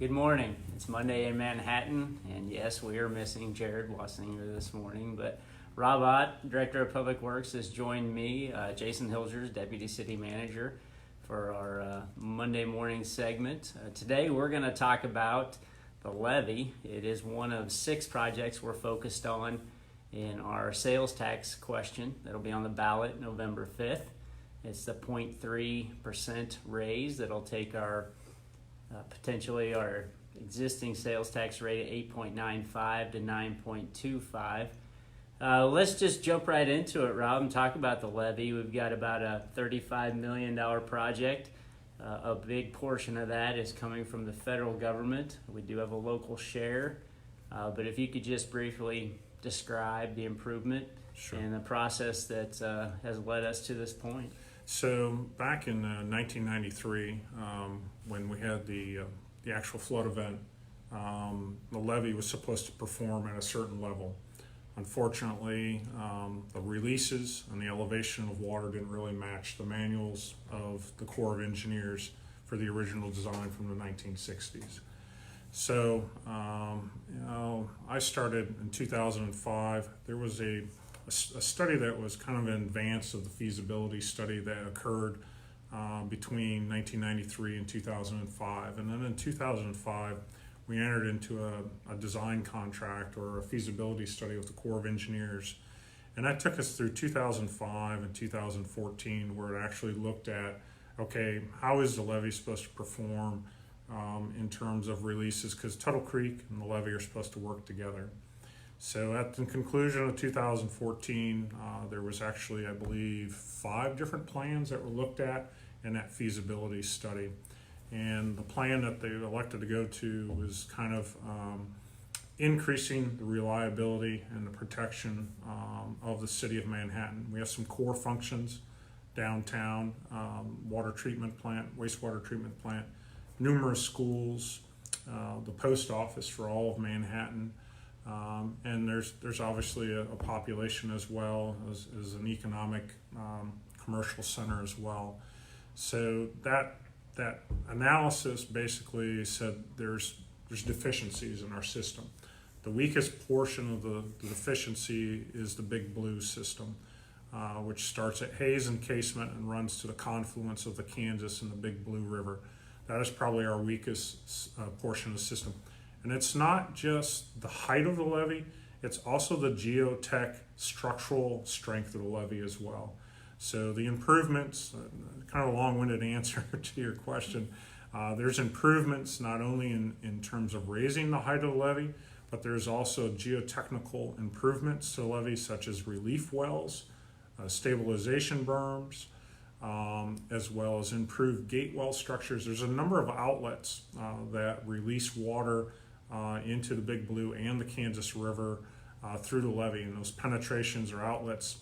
Good morning. It's Monday in Manhattan, and yes, we are missing Jared Wassinger this morning, but Rob Ott, Director of Public Works, has joined me, Jason Hilgers, Deputy City Manager, for our Monday morning segment. Today we're going to talk about the levee. It is one of 6 projects we're focused on in our sales tax question that'll be on the ballot November 5th. It's the 0.3% raise that'll take our potentially our existing sales tax rate at 8.95 to 9.25. Let's just jump right into it, Rob, and talk about the levee. We've got about a $35 million project. A big portion of that is coming from the federal government. We do have a local share, but if you could just briefly describe the improvement and the process that has led us to this point. So back in 1993, when we had the actual flood event, the levee was supposed to perform at a certain level. Unfortunately, the releases and the elevation of water didn't really match the manuals of the Corps of Engineers for the original design from the 1960s. So, I started in 2005. There was a study that was kind of in advance of the feasibility study that occurred between 1993 and 2005. And then in 2005, we entered into a design contract or a feasibility study with the Corps of Engineers. And that took us through 2005 and 2014, where it actually looked at, okay, how is the levee supposed to perform in terms of releases? Because Tuttle Creek and the levee are supposed to work together. So at the conclusion of 2014, there was actually, I believe, 5 different plans that were looked at in that feasibility study. And the plan that they elected to go to was kind of increasing the reliability and the protection of the city of Manhattan. We have some core functions downtown, water treatment plant, wastewater treatment plant, numerous schools, the post office for all of Manhattan. And there's obviously a population as well as an economic commercial center as well. So that analysis basically said there's deficiencies in our system. The weakest portion of the deficiency is the Big Blue system, which starts at Hayes Encasement and runs to the confluence of the Kansas and the Big Blue River. That is probably our weakest portion of the system. And it's not just the height of the levee, it's also the geotech structural strength of the levee as well. So the improvements, kind of a long-winded answer to your question, there's improvements not only in terms of raising the height of the levee, but there's also geotechnical improvements to the levee, such as relief wells, stabilization berms, as well as improved gate well structures. There's a number of outlets that release water into the Big Blue and the Kansas River through the levee, and those penetrations or outlets,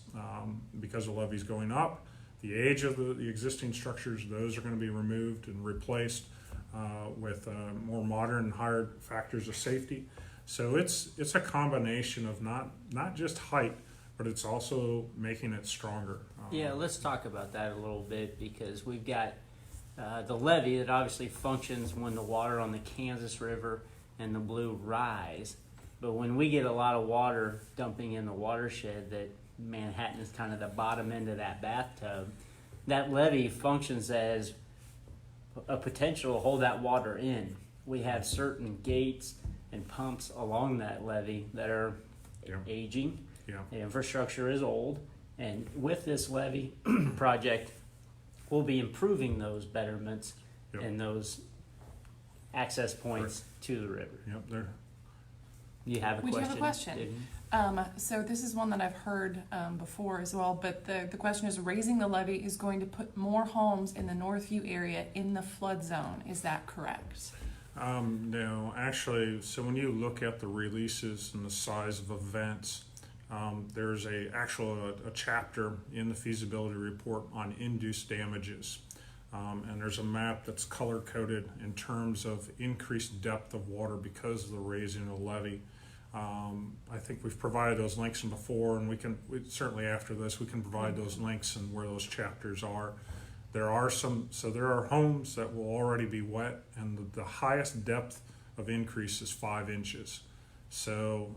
because the levee's going up, the age of the existing structures, those are going to be removed and replaced with more modern and higher factors of safety. So it's a combination of not just height, but it's also making it stronger. Yeah, let's talk about that a little bit, because we've got the levee that obviously functions when the water on the Kansas River and the Blue rise. But when we get a lot of water dumping in the watershed, that Manhattan is kind of the bottom end of that bathtub, that levee functions as a potential to hold that water in. We have certain gates and pumps along that levee that are aging. The infrastructure is old. And with this levee project, we'll be improving those betterments and those access points to the river. You have a question? We do have a question. So this is one that I've heard before as well, but the question is, raising the levee is going to put more homes in the Northview area in the flood zone. Is that correct? No, actually, so when you look at the releases and the size of events, there's a chapter in the feasibility report on induced damages. And there's a map that's color-coded in terms of increased depth of water because of the raising of the levee. I think we've provided those links before, and we certainly after this we can provide those links and where those chapters are. There are there are homes that will already be wet, and the highest depth of increase is 5 inches. So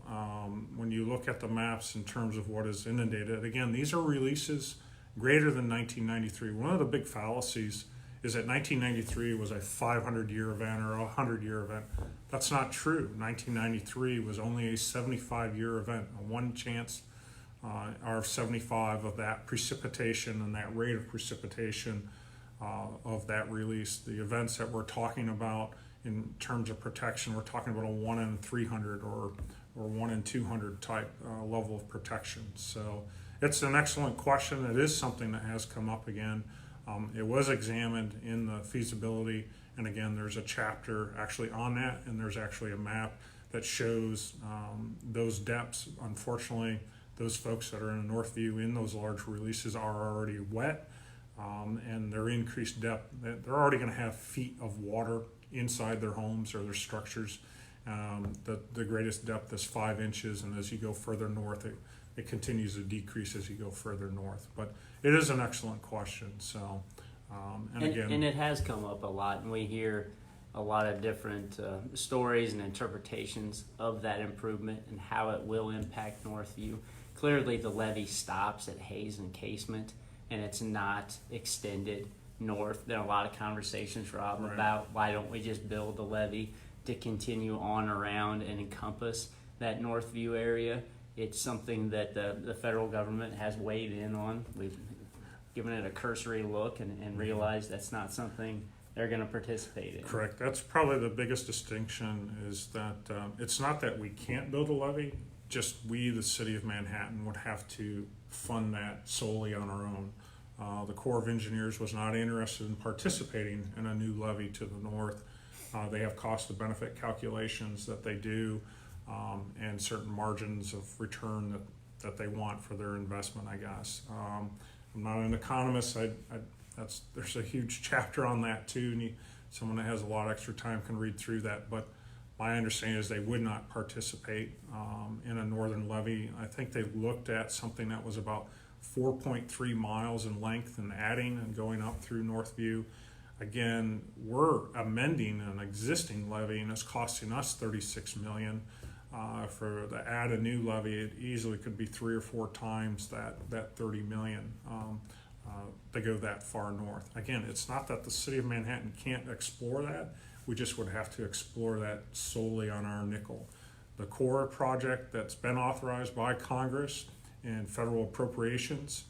when you look at the maps in terms of what is inundated, again, these are releases greater than 1993. One of the big fallacies is that 1993 was a 500-year event or a 100-year event. That's not true. 1993 was only a 75-year event, a one chance out of 75 of that precipitation and that rate of precipitation of that release. The events that we're talking about in terms of protection, we're talking about a 1 in 300 or 1 in 200 type level of protection. So it's an excellent question. It is something that has come up again. It was examined in the feasibility, and again, there's a chapter actually on that, and there's actually a map that shows those depths. Unfortunately, those folks that are in Northview in those large releases are already wet, and their increased depth, they're already going to have feet of water inside their homes or their structures. The greatest depth is 5 inches, and as you go further north, it continues to decrease as you go further north. But it is an excellent question. So, and it has come up a lot, and we hear a lot of different stories and interpretations of that improvement and how it will impact Northview. Clearly, the levee stops at Hayes and Casement, and it's not extended north. There are a lot of conversations, Rob, Right. about why don't we just build the levee to continue on around and encompass that Northview area. It's something that the federal government has weighed in on. We've given it a cursory look and realized that's not something they're going to participate in. Correct. That's probably the biggest distinction, is that it's not that we can't build a levee, just we, the city of Manhattan, would have to fund that solely on our own. The Corps of Engineers was not interested in participating in a new levee to the north. They have cost to benefit calculations that they do, and certain margins of return that they want for their investment, I guess. I'm not an economist. There's a huge chapter on that too, and someone that has a lot of extra time can read through that. But my understanding is they would not participate in a northern levee. I think they looked at something that was about 4.3 miles in length and adding and going up through Northview. Again, we're amending an existing levee, and it's costing us $36 million. To add a new levee, it easily could be 3 or 4 times that $30 million to go that far north. Again, it's not that the city of Manhattan can't explore that. We just would have to explore that solely on our nickel. The core project that's been authorized by Congress and federal appropriations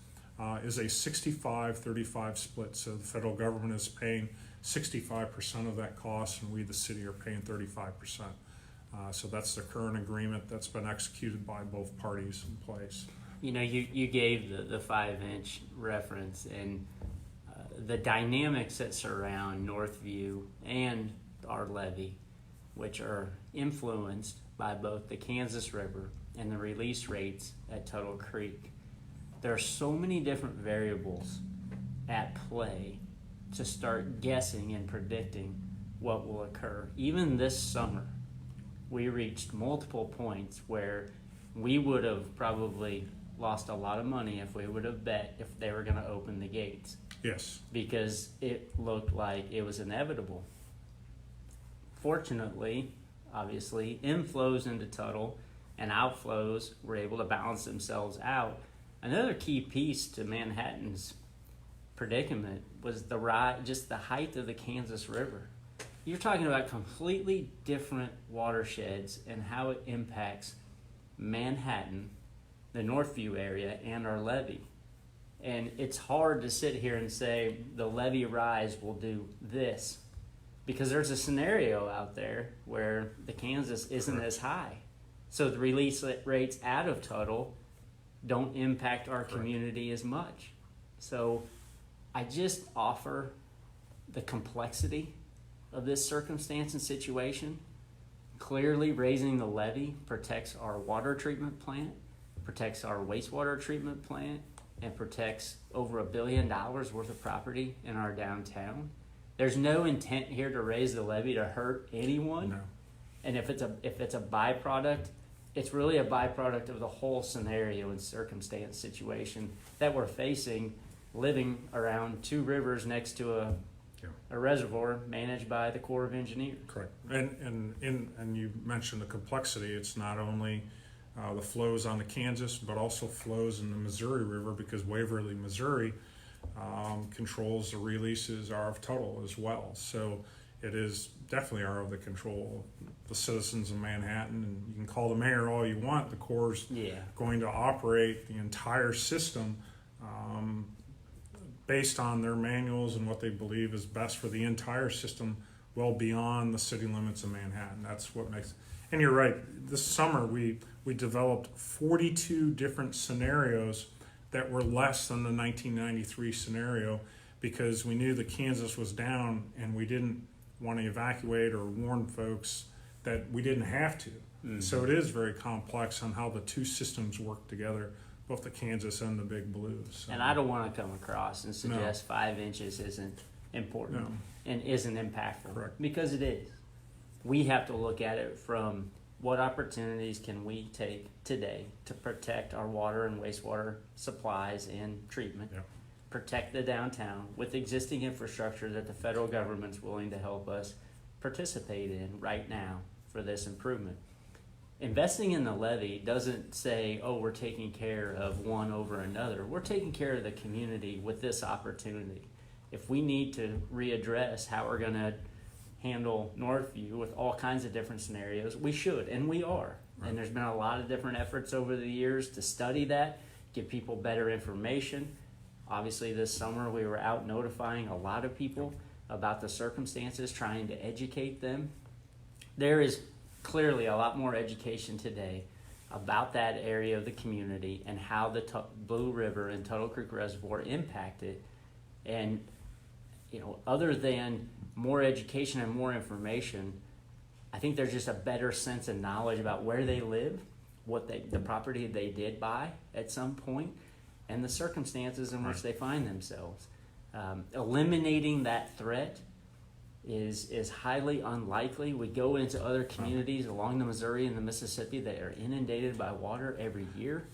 is a 65-35 split. So the federal government is paying 65% of that cost, and we, the city, are paying 35%. So that's the current agreement that's been executed by both parties in place. You know, you gave the 5-inch reference, and the dynamics that surround Northview and our levee, which are influenced by both the Kansas River and the release rates at Tuttle Creek. There are so many different variables at play to start guessing and predicting what will occur. Even this summer, we reached multiple points where we would have probably lost a lot of money if we would have bet if they were going to open the gates. Yes. Because it looked like it was inevitable. Fortunately, obviously, inflows into Tuttle and outflows were able to balance themselves out. Another key piece to Manhattan's predicament was just the height of the Kansas River. You're talking about completely different watersheds and how it impacts Manhattan, the Northview area, and our levee. And it's hard to sit here and say the levee rise will do this, because there's a scenario out there where the Kansas isn't as high. So the release rates out of Tuttle don't impact our community as much. So I just offer the complexity of this circumstance and situation. Clearly, raising the levee protects our water treatment plant, protects our wastewater treatment plant, and protects over $1 billion worth of property in our downtown. There's no intent here to raise the levee to hurt anyone. No. And if it's a byproduct, it's really a byproduct of the whole scenario and circumstance situation that we're facing living around two rivers next to a reservoir managed by the Corps of Engineers. Correct. And you mentioned the complexity. It's not only the flows on the Kansas, but also flows in the Missouri River, because Waverly, Missouri controls the releases of Tuttle as well. So it is definitely out of the control of the citizens of Manhattan. And you can call the mayor all you want. The Corps going to operate the entire system based on their manuals and what they believe is best for the entire system, well beyond the city limits of Manhattan. That's what makes. And you're right. This summer we developed 42 different scenarios that were less than the 1993 scenario, because we knew the Kansas was down and we didn't want to evacuate or warn folks that we didn't have to. Mm-hmm. So it is very complex on how the two systems work together, both the Kansas and the Big Blue. So. And I don't want to come across and suggest 5 inches isn't important and isn't impactful. Correct. Because it is. We have to look at it from what opportunities can we take today to protect our water and wastewater supplies and treatment, protect the downtown with existing infrastructure that the federal government's willing to help us participate in right now for this improvement. Investing in the levee doesn't say, oh, we're taking care of one over another. We're taking care of the community with this opportunity. If we need to readdress how we're going to handle Northview with all kinds of different scenarios, we should, and we are. Right. And there's been a lot of different efforts over the years to study that, give people better information. Obviously, this summer we were out notifying a lot of people about the circumstances, trying to educate them. There is clearly a lot more education today about that area of the community and how the Blue River and Tuttle Creek Reservoir impact it. And, you know, other than more education and more information, I think there's just a better sense of knowledge about where they live, the property they did buy at some point, and the circumstances in which they find themselves. Eliminating that threat is highly unlikely. We go into other communities along the Missouri and the Mississippi that are inundated by water every year.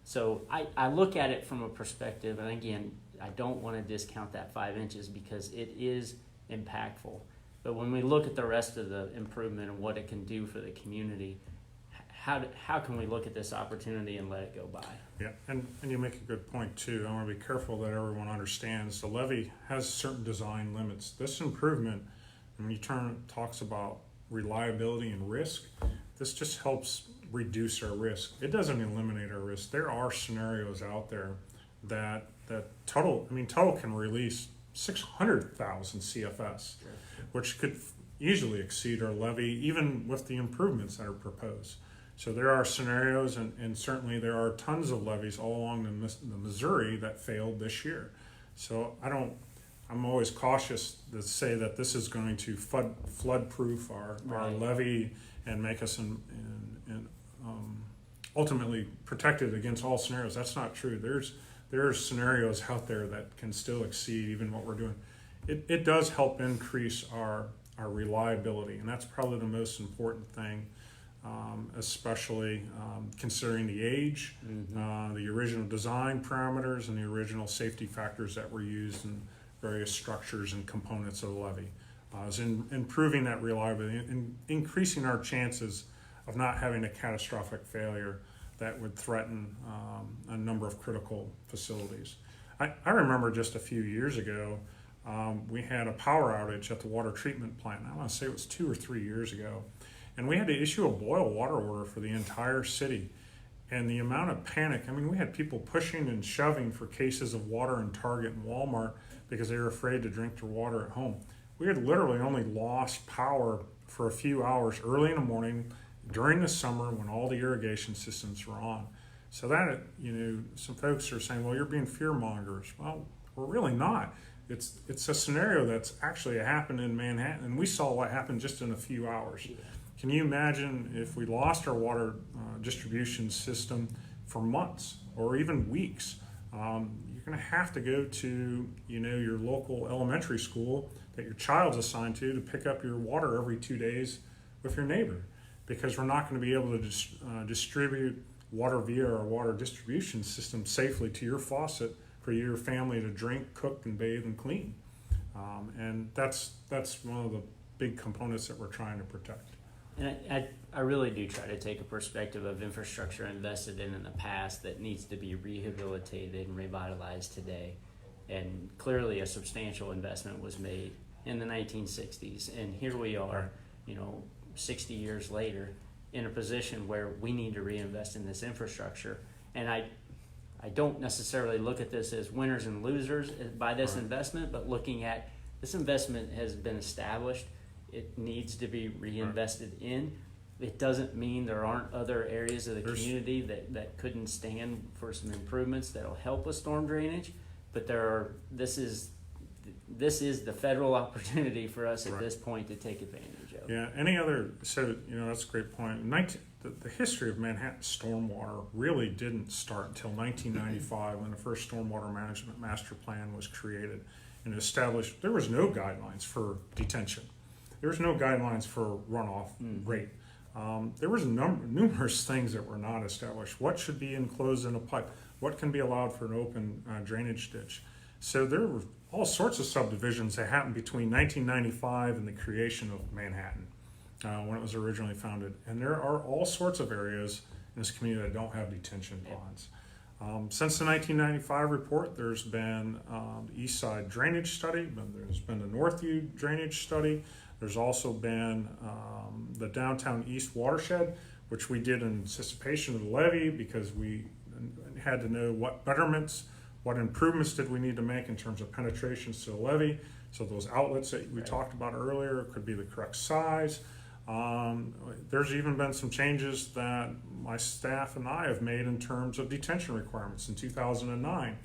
So I look at it from a perspective, and again, I don't want to discount that 5 inches because it is impactful. But when we look at the rest of the improvement and what it can do for the community, how can we look at this opportunity and let it go by? Yeah, and you make a good point too. I want to be careful that everyone understands the levee has certain design limits. This improvement, when you talks about reliability and risk, this just helps reduce our risk. It doesn't eliminate our risk. There are scenarios out there that Tuttle can release 600,000 CFS, which could easily exceed our levee, even with the improvements that are proposed. So there are scenarios, and certainly there are tons of levees all along the Missouri that failed this year. So I'm always cautious to say that this is going to flood-proof our levee and make us ultimately protected against all scenarios. That's not true. There are scenarios out there that can still exceed even what we're doing. It does help increase our reliability, and that's probably the most important thing, especially considering the age, the original design parameters, and the original safety factors that were used in various structures and components of the levee. Is improving that reliability and increasing our chances of not having a catastrophic failure that would threaten a number of critical facilities. I remember just a few years ago, we had a power outage at the water treatment plant. I want to say it was 2 or 3 years ago. And we had to issue a boil water order for the entire city. And the amount of panic, we had people pushing and shoving for cases of water in Target and Walmart because they were afraid to drink their water at home. We had literally only lost power for a few hours early in the morning during the summer when all the irrigation systems were on. So that, some folks are saying, well, you're being fear mongers. Well, we're really not. It's a scenario that's actually happened in Manhattan, and we saw what happened just in a few hours. Can you imagine if we lost our water distribution system for months or even weeks? You're going to have to go to your local elementary school that your child's assigned to pick up your water every 2 days with your neighbor, because we're not going to be able to distribute water via our water distribution system safely to your faucet per year family to drink, cook, and bathe and clean. And that's one of the big components that we're trying to protect. And I really do try to take a perspective of infrastructure invested in the past that needs to be rehabilitated and revitalized today. And clearly a substantial investment was made in the 1960s. And here we are, 60 years later, in a position where we need to reinvest in this infrastructure. And I don't necessarily look at this as winners and losers by this Right. investment, but looking at this investment has been established. It needs to be reinvested in. It doesn't mean there aren't other areas of the community that couldn't stand for some improvements that'll help with storm drainage. But this is the federal opportunity for us at Right. this point to take advantage of. Yeah, that's a great point. The history of Manhattan stormwater really didn't start until 1995 when the first stormwater management master plan was created and established. There was no guidelines for detention. There was no guidelines for runoff rate. There was numerous things that were not established. What should be enclosed in a pipe? What can be allowed for an open drainage ditch? So there were all sorts of subdivisions that happened between 1995 and the creation of Manhattan when it was originally founded. And there are all sorts of areas in this community that don't have detention ponds. Since the 1995 report, there's been the East Side Drainage Study, there's been the Northview Drainage Study, there's also been the Downtown East Watershed, which we did in anticipation of the levee because we had to know what betterments, what improvements did we need to make in terms of penetrations to the levee. So those outlets that we talked about earlier could be the correct size. There's even been some changes that my staff and I have made in terms of detention requirements in 2009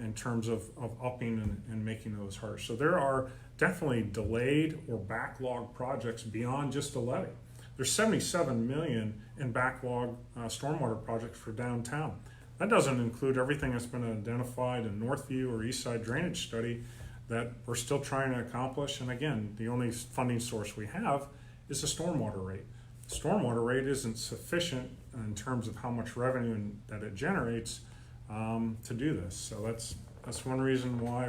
in terms of upping and making those harder. So there are definitely delayed or backlogged projects beyond just the levee. There's 77 million in backlog stormwater projects for downtown. That doesn't include everything that's been identified in Northview or East Side Drainage Study that we're still trying to accomplish. And again, the only funding source we have is the stormwater rate. The stormwater rate isn't sufficient in terms of how much revenue that it generates to do this. So that's one reason why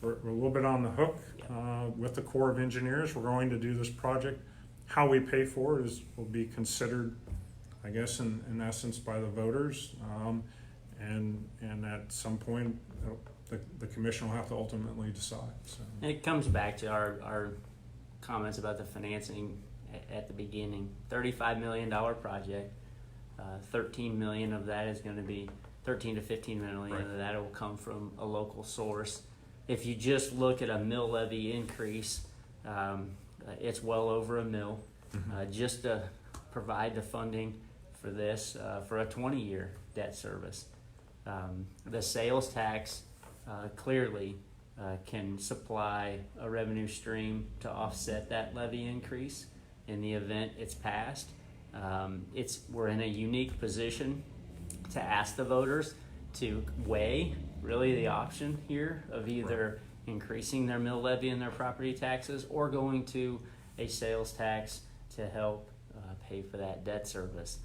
we're a little bit on the hook with the Corps of Engineers. We're going to do this project. How we pay for it will be considered, I guess, in essence, by the voters, and at some point, the commission will have to ultimately decide. So. And it comes back to our comments about the financing at the beginning. $35 million project. 13 million of that is going to be 13 to 15 million Right. of that will come from a local source. If you just look at a mill levy increase, it's well over $1 million just to provide the funding for this for a 20-year debt service. The sales tax clearly can supply a revenue stream to offset that levy increase in the event it's passed. We're in a unique position to ask the voters to weigh really the option here of either increasing their mill levy and their property taxes or going to a sales tax to help pay for that debt service.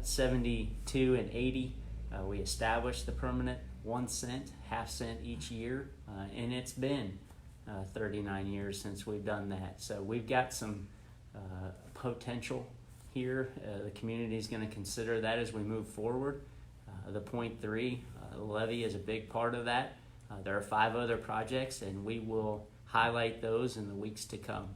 72 and 80, we established the permanent 1 cent, half cent each year, and it's been 39 years since we've done that. So we've got some potential here. The community is going to consider that as we move forward. The .3 levy is a big part of that. There are 5 other projects, and we will highlight those in the weeks to come.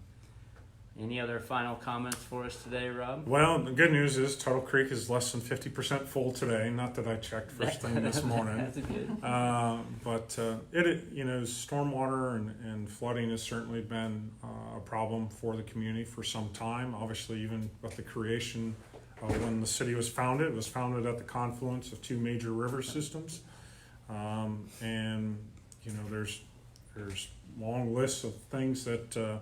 Any other final comments for us today, Rob? Well, the good news is Tuttle Creek is less than 50% full today. Not that I checked first thing this morning. That's good. But stormwater and flooding has certainly been a problem for the community for some time. Obviously, even with the creation when the city was founded, it was founded at the confluence of 2 major river systems. And there's long lists of things that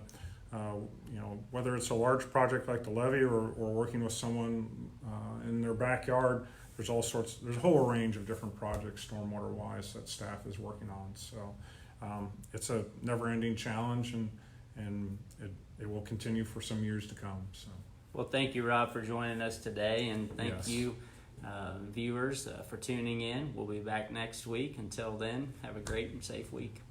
whether it's a large project like the levee or working with someone in their backyard, there's a whole range of different projects stormwater wise that staff is working on. So it's a never-ending challenge, and it will continue for some years to come. So. Well, thank you, Rob, for joining us today, and thank Yes. you viewers for tuning in. We'll be back next week. Until then, have a great and safe week.